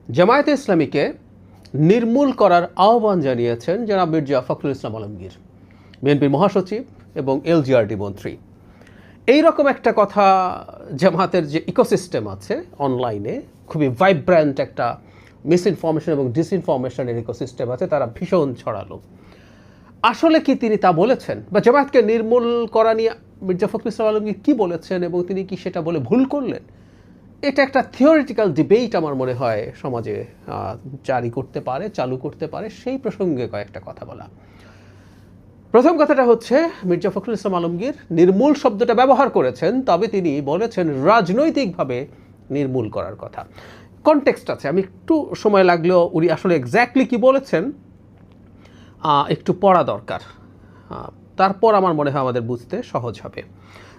জামায়াতে ইসলামীকে নির্মূল করার আহ্বান জানিয়েছেন জনাব মির্জা ফখরুল ইসলাম আলমগীর, বিএনপির মহাসচিব এবং এলজিআরডি মন্ত্রী। এই রকম একটা কথা জামায়াতের যে ইকোসিস্টেম আছে অনলাইনে, খুবই ভাইব্র্যান্ট একটা মিসইনফরমেশন এবং ডিসইনফরমেশনের ইকোসিস্টেম আছে, তারা ভীষণ ছড়ালো। আসলে কি তিনি তা বলেছেন, বা জামায়াতকে নির্মূল করা নিয়ে মির্জা ফখরুল ইসলাম আলমগীর কী বলেছেন এবং তিনি কি সেটা বলে ভুল করলেন? এটা একটা থিওরিটিক্যাল ডিবেট আমার মনে হয় সমাজে চালু করতে পারে। সেই প্রসঙ্গে কয়েকটা কথা বলা। প্রথম কথাটা হচ্ছে, মির্জা ফখরুল ইসলাম আলমগীর নির্মূল শব্দটা ব্যবহার করেছেন, তবে তিনি বলেছেন রাজনৈতিকভাবে নির্মূল করার কথা। কনটেক্সট আছে, আমি একটু সময় লাগলেও উনি আসলে এক্স্যাক্টলি কি বলেছেন একটু পড়া দরকার, তারপর আমার মনে হয় আমাদের বুঝতে সহজ হবে।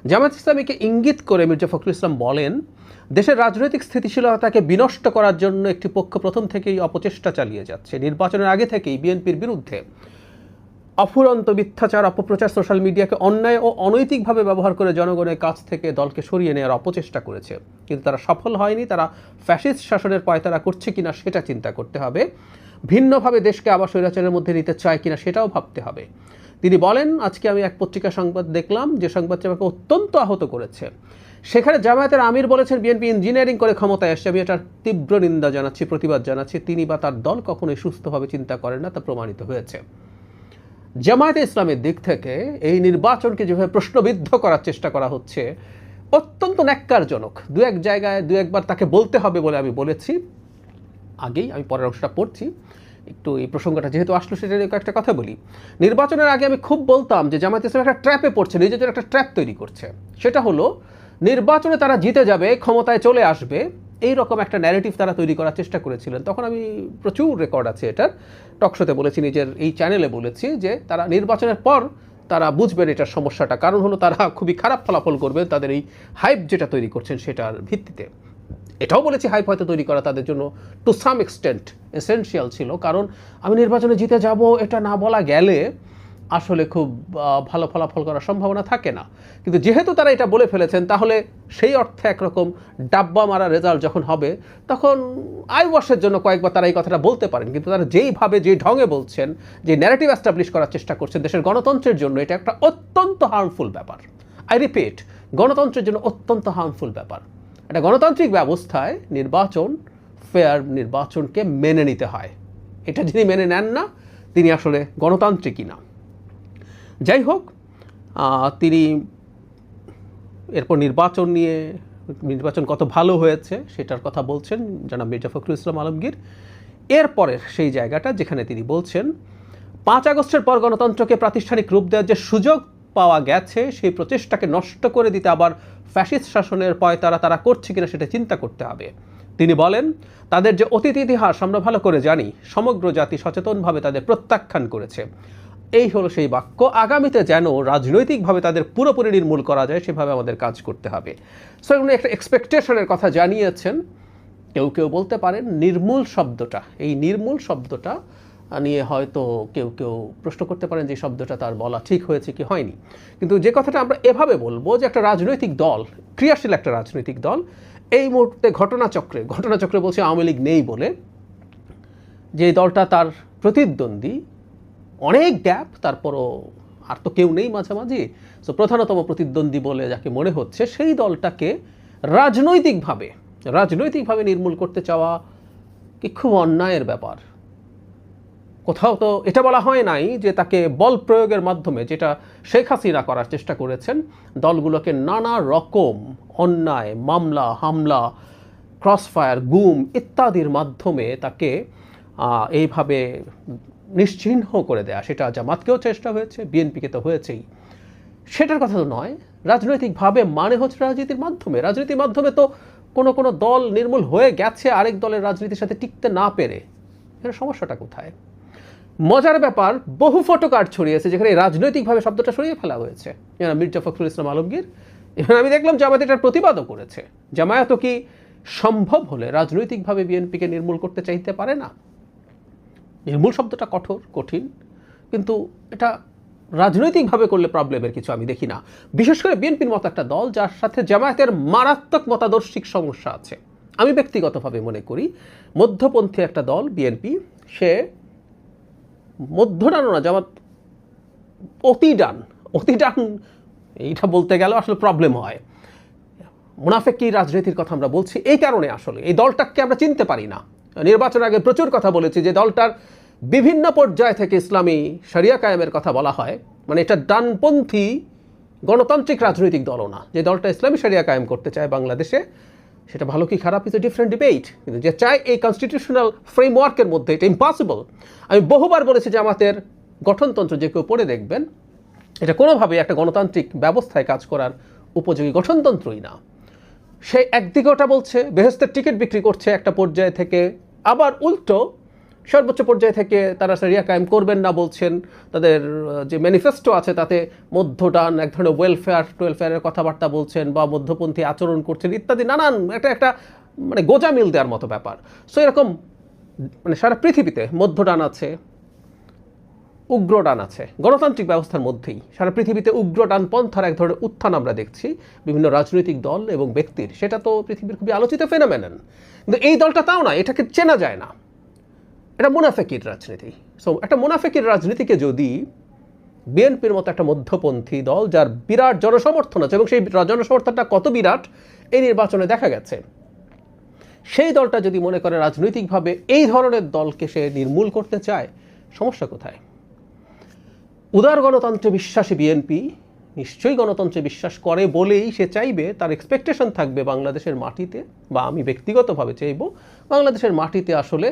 জামায়াত ইসলামীকে ইঙ্গিত করে মির্জা ফখরুল ইসলাম বলেন, দেশের রাজনৈতিক স্থিতিশীলতাকে বিনষ্ট করার জন্য একটি পক্ষ প্রথম থেকেই অপচেষ্টা চালিয়ে যাচ্ছে। নির্বাচনের আগে থেকেই বিএনপির বিরুদ্ধে অফুরন্ত মিথ্যাচার, অপপ্রচার, সোশ্যাল মিডিয়াকে অন্যায় ও অনৈতিকভাবে ব্যবহার করে জনগণের কাছ থেকে দলকে সরিয়ে নেওয়ার অপচেষ্টা করেছে, কিন্তু তারা সফল হয়নি। তারা ফ্যাসিস্ট শাসনের পায়তারা করছে কিনা সেটা চিন্তা করতে হবে, ভিন্নভাবে দেশকে আবার স্বৈরাচারের মধ্যে নিতে চায় কিনা সেটাও ভাবতে হবে। তিনি বলেন, আজকে আমি এক পত্রিকা সংবাদ দেখলাম, যে সংবাদটি আমাকে অত্যন্ত আহত করেছে। সেখানে জামায়াতের আমির বলেছেন বিএনপি ইঞ্জিনিয়ারিং করে ক্ষমতায় আসছে। আমি এটার তীব্র নিন্দা জানাচ্ছি, প্রতিবাদ জানাচ্ছি। তিনি বা তার দল কখনোই সুস্থভাবে চিন্তা করেন না, তা প্রমাণিত হয়েছে। জামায়াতে ইসলামের দিক থেকে এই নির্বাচনকে যেভাবে প্রশ্নবিদ্ধ করার চেষ্টা করা হচ্ছে, অত্যন্ত ন্যাক্কারজনক। দু এক জায়গায় দু একবার তাকে বলতে হবে বলে আমি বলেছি আগেই, আমি পরের অংশটা পড়ছি। একটু এই প্রসঙ্গটা যেহেতু আসলো সেটা নিয়ে একটা কথা বলি। নির্বাচনের আগে আমি খুব বলতাম যে জামায়াত ইসলাম একটা ট্র্যাপে পড়ছে, নিজের জন্য একটা ট্র্যাপ তৈরি করছে। সেটা হলো, নির্বাচনে তারা জিতে যাবে, ক্ষমতায় চলে আসবে, এই রকম একটা ন্যারেটিভ তারা তৈরি করার চেষ্টা করেছিলেন। তখন আমি প্রচুর রেকর্ড আছে এটার, টকশোতে বলেছি, নিজের এই চ্যানেলে বলেছি যে তারা নির্বাচনের পর তারা বুঝবেন এটার সমস্যাটা। কারণ হলো তারা খুবই খারাপ ফলাফল করবেন তাদের এই হাইপ যেটা তৈরি করছেন সেটার ভিত্তিতে। এটাও বলেছি, হাইপ হয়তো তৈরি করা তাদের জন্য টু সাম এক্সটেন্ট এসেনশিয়াল ছিল। কারণ আমি নির্বাচনে জিতে যাব এটা না বলা গেলে আসলে খুব ভালো ফলাফল করার সম্ভাবনা থাকে না। কিন্তু যেহেতু তারা এটা বলে ফেলেছেন, তাহলে সেই অর্থে একরকম ডাব্বা মারা রেজাল্ট যখন হবে, তখন আই ওয়াশের জন্য কয়েকবার তারা এই কথাটা বলতে পারেন। কিন্তু তারা যেইভাবে, যে ঢঙে বলছেন, যে ন্যারেটিভ এস্টাবলিশ করার চেষ্টা করছেন দেশের গণতন্ত্রের জন্য, এটা একটা অত্যন্ত হার্মফুল ব্যাপার। আই রিপিট, গণতন্ত্রের জন্য অত্যন্ত হার্মফুল ব্যাপার। একটা গণতান্ত্রিক ব্যবস্থায় নির্বাচন, ফেয়ার নির্বাচনকে মেনে নিতে হয়। এটা যিনি মেনে নেন না, তিনি আসলে গণতান্ত্রিকই না। যাই হোক, তিনি এরপর নির্বাচন কত ভালো হয়েছে সেটার কথা বলছেন জনাব মির্জা ফখরুল ইসলাম আলমগীর। এরপরের সেই জায়গাটা যেখানে তিনি বলছেন, 5 আগস্টের পর গণতন্ত্রকে প্রাতিষ্ঠানিক রূপ দেওয়ার যে সুযোগ পাওয়া গেছে, সেই প্রচেষ্টাকে নষ্ট করে দিতে আবার ফ্যাসিস্ট শাসনের পয়তারা তারা করছে কিনা সেটা চিন্তা করতে হবে। তিনি বলেন, তাদের যে অতীত ইতিহাস আমরা ভালো করে জানি, সমগ্র জাতি সচেতনভাবে তাদের প্রত্যাখ্যান করেছে। এই হলো সেই বাক্য। আগামীতে যেন রাজনৈতিকভাবে তাদের পুরোপুরি নির্মূল করা যায় সেভাবে আমাদের কাজ করতে হবে। সো উনি একটা এক্সপেকটেশনের কথা জানিয়েছেন। কেউ কেউ বলতে পারেন নির্মূল শব্দটা নিয়ে হয়তো কেউ কেউ প্রশ্ন করতে পারেন যে শব্দটা তার বলা ঠিক হয়েছে কি হয়নি। কিন্তু যে কথাটা আমরা এভাবে বলবো যে একটা রাজনৈতিক দল, ক্রিয়াশীল একটা রাজনৈতিক দল, এই মুহূর্তে ঘটনাচক্রে বলছে আওয়ামী লীগ নেই বলে, যে দলটা তার প্রতিদ্বন্দ্বী, অনেক গ্যাপ, তারপরও আর তো কেউ নেই মাঝামাঝি, সো প্রধানতম প্রতিদ্বন্দ্বী বলে যাকে মনে হচ্ছে, সেই দলটাকে রাজনৈতিকভাবে নির্মূল করতে চাওয়া কি খুব অন্যায়ের ব্যাপার। কোথাও তো এটা বলা হয় নাই যে তাকে বল প্রয়োগের মাধ্যমে, যেটা শেখ হাসিনা করার চেষ্টা করেছেন, দলগুলোকে নানা রকম অন্যায়, মামলা, হামলা, ক্রসফায়ার, গুম ইত্যাদির মাধ্যমে তাকে এইভাবে নিশ্চিহ্ন করে দেয়া। সেটা জামাতকেও চেষ্টা হয়েছে, বিএনপিকে তো হয়েছেই। সেটার কথা তো নয়। রাজনৈতিকভাবে মানে হচ্ছে রাজনীতির মাধ্যমে তো কোনো দল নির্মূল হয়ে গেছে আরেক দলের রাজনীতির সাথে টিকতে না পেরে। এর সমস্যাটা কোথায়? মজার ব্যাপার, বহু ফটোকার্ড ছড়িয়েছে যেখানে রাজনৈতিকভাবে শব্দটা সরিয়ে ফেলা হয়েছে। মির্জা ফখরুল ইসলাম আলমগীর, এখানে আমি দেখলাম জামায়াত এটার প্রতিবাদও করেছে। জামায়াতও কি সম্ভব হলে রাজনৈতিকভাবে বিএনপিকে নির্মূল করতে চাইতে পারে না? নির্মূল শব্দটা কঠিন, কিন্তু এটা রাজনৈতিকভাবে করলে প্রবলেমের কিছু আমি দেখি না। বিশেষ করে বিএনপির মতো একটা দল যার সাথে জামায়াতের মারাত্মক মতাদর্শিক সমস্যা আছে। আমি ব্যক্তিগতভাবে মনে করি মধ্যপন্থী একটা দল বিএনপি, সে মধ্যডানও না, জামাত অতি ডান এইটা বলতে গেলে আসলে প্রবলেম হয়। মুনাফেকি রাজনীতির কথা আমরা বলছি এই কারণে, আসলে এই দলটাকে আমরা চিনতে পারি না। নির্বাচন আগে প্রচুর কথা বলেছি যে দলটার বিভিন্ন পর্যায় থেকে ইসলামী শরিয়া কায়েমের কথা বলা হয়, মানে এটা ডানপন্থী গণতান্ত্রিক রাজনৈতিক দলও না। যে দলটা ইসলামী শরিয়া কায়েম করতে চায় বাংলাদেশে, সেটা ভালো কি খারাপ ইজ এ ডিফারেন্ট ডিবেট, কিন্তু যে চায় এই কনস্টিটিউশনাল ফ্রেমওয়ার্কের মধ্যে, এটা ইম্পসিবল। আমি বহুবার বলেছি যে আমাদের গঠনতন্ত্র যে কেউ পড়ে দেখবেন, এটা কোনোভাবেই একটা গণতান্ত্রিক ব্যবস্থায় কাজ করার উপযোগী গঠনতন্ত্রই না। সে একদিকে ওটা বলছে, বেহেস্তের টিকিট বিক্রি করছে একটা পর্যায়ে থেকে, আবার উল্টো সর্বোচ্চ পর্যায়ে থেকে তারা শরিয়া কায়েম করবেন না বলছেন। তাদের যে ম্যানিফেস্টো আছে তাতে মধ্যডান এক ধরনের ওয়েলফেয়ারের কথাবার্তা বলছেন বা মধ্যপন্থী আচরণ করছেন ইত্যাদি নানান একটা মানে গোজামিল দেওয়ার মতো ব্যাপার। সো এরকম মানে সারা পৃথিবীতে মধ্যডান আছে, উগ্রডান আছে, গণতান্ত্রিক ব্যবস্থার মধ্যেই সারা পৃথিবীতে উগ্রডান পন্থার এক ধরনের উত্থান আমরা দেখছি বিভিন্ন রাজনৈতিক দল এবং ব্যক্তির। সেটা তো পৃথিবীর খুবই আলোচিত ফেনোমেনন, কিন্তু এই দলটা তাও না, এটাকে চেনা যায় না। এটা মুনাফেকির রাজনীতি। সো একটা মুনাফেকির রাজনীতিকে যদি বিএনপির মতো একটা মধ্যপন্থী দল, যার বিরাট জনসমর্থন আছে এবং সেই জনসমর্থনটা কত বিরাট এই নির্বাচনে দেখা গেছে, সেই দলটা যদি মনে করে রাজনৈতিকভাবে এই ধরনের দলকে সে নির্মূল করতে চায়, সমস্যা কোথায়? উদার গণতন্ত্রে বিশ্বাসী বিএনপি নিশ্চয়ই গণতন্ত্রে বিশ্বাস করে বলেই সে চাইবে, তার এক্সপেকটেশন থাকবে বাংলাদেশের মাটিতে, বা আমি ব্যক্তিগতভাবে চাইব বাংলাদেশের মাটিতে আসলে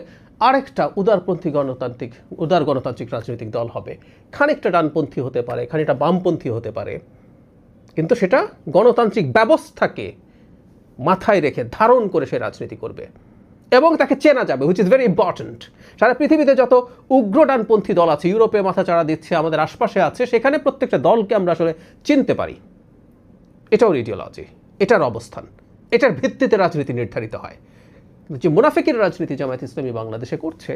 আরেকটা উদার গণতান্ত্রিক রাজনৈতিক দল হবে। খানিকটা ডানপন্থী হতে পারে, খানিকটা বামপন্থী হতে পারে, কিন্তু সেটা গণতান্ত্রিক ব্যবস্থাকে মাথায় রেখে ধারণ করে সে রাজনীতি করবে এবং তাকে চেনা যাবে, হুইচ ইজ ভেরি ইম্পর্ট্যান্ট। সারা পৃথিবীতে যত উগ্র ডানপন্থী দল আছে, ইউরোপে মাথা চাড়া দিচ্ছে, আমাদের আশপাশে আছে, সেখানে প্রত্যেকটা দলকে আমরা আসলে চিনতে পারি। এটাও ইডিওলজি, এটার অবস্থান, এটার ভিত্তিতে রাজনীতি নির্ধারিত হয়। যে মুনাফিকের রাজনীতি জামায়াত ইসলামী বাংলাদেশে করছে,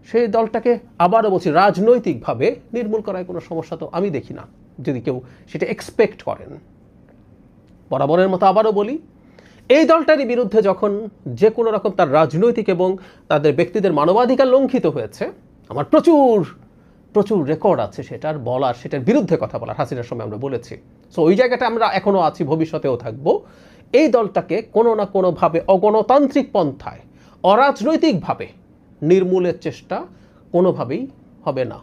সেই দলটাকে আবারও বলছি রাজনৈতিকভাবে নির্মূল করার কোনো সমস্যা তো আমি দেখি না, যদি কেউ সেটা এক্সপেক্ট করেন। বরাবরের মতো আবারও বলি, এই দলটারই বিরুদ্ধে যখন যে কোনো রকম তার রাজনৈতিক এবং তাদের ব্যক্তিদের মানবাধিকার লঙ্ঘিত হয়েছে, আমার প্রচুর রেকর্ড আছে সেটার বলার, সেটার বিরুদ্ধে কথা বলার। হাসিনার সময় আমরা বলেছি। সো ওই জায়গাটা আমরা এখনও আছি, ভবিষ্যতেও থাকবো। এই দলটাকে কোনো না কোনোভাবে অগণতান্ত্রিক পন্থায়, অরাজনৈতিকভাবে নির্মূলের চেষ্টা কোনোভাবেই হবে না।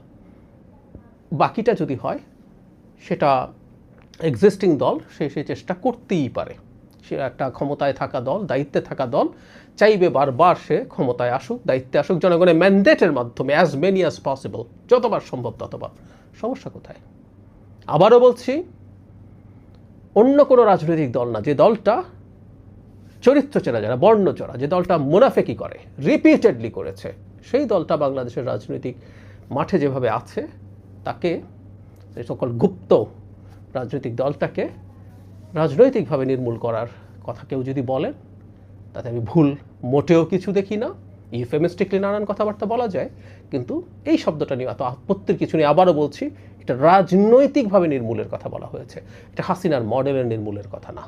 বাকিটা যদি হয়, সেটা এক্সিস্টিং দল সেই চেষ্টা করতেই পারে। সে একটা ক্ষমতায় থাকা দল, দায়িত্বে থাকা দল, চাইবে বারবার সে ক্ষমতায় আসুক, দায়িত্বে আসুক, জনগণের ম্যান্ডেটের মাধ্যমে অ্যাজ মেনি অ্যাজ পসিবল, যতবার সম্ভব ততবার। সমস্যা কোথায়? আবারও বলছি, অন্য কোনো রাজনৈতিক দল না, যে দলটা চরিত্র চেনা যায় না, বর্ণচরা, যে দলটা মুনাফেকি করে, রিপিটেডলি করেছে, সেই দলটা বাংলাদেশের রাজনৈতিক মাঠে যেভাবে আছে, তাকে এই সকল গুপ্ত রাজনৈতিক দলটাকে রাজনৈতিকভাবে নির্মূল করার কথা কেউ যদি বলেন, তাতে আমি ভুল মোটেও কিছু দেখি না। ইউফেমিস্টিকলি নানান কথাবার্তা বলা যায়, কিন্তু এই শব্দটা নিয়ে এত আপত্তির কিছু নেই। আবারও বলছি, এটা রাজনৈতিকভাবে নির্মূলের কথা বলা হয়েছে, এটা হাসিনার মডেলের নির্মূলের কথা না।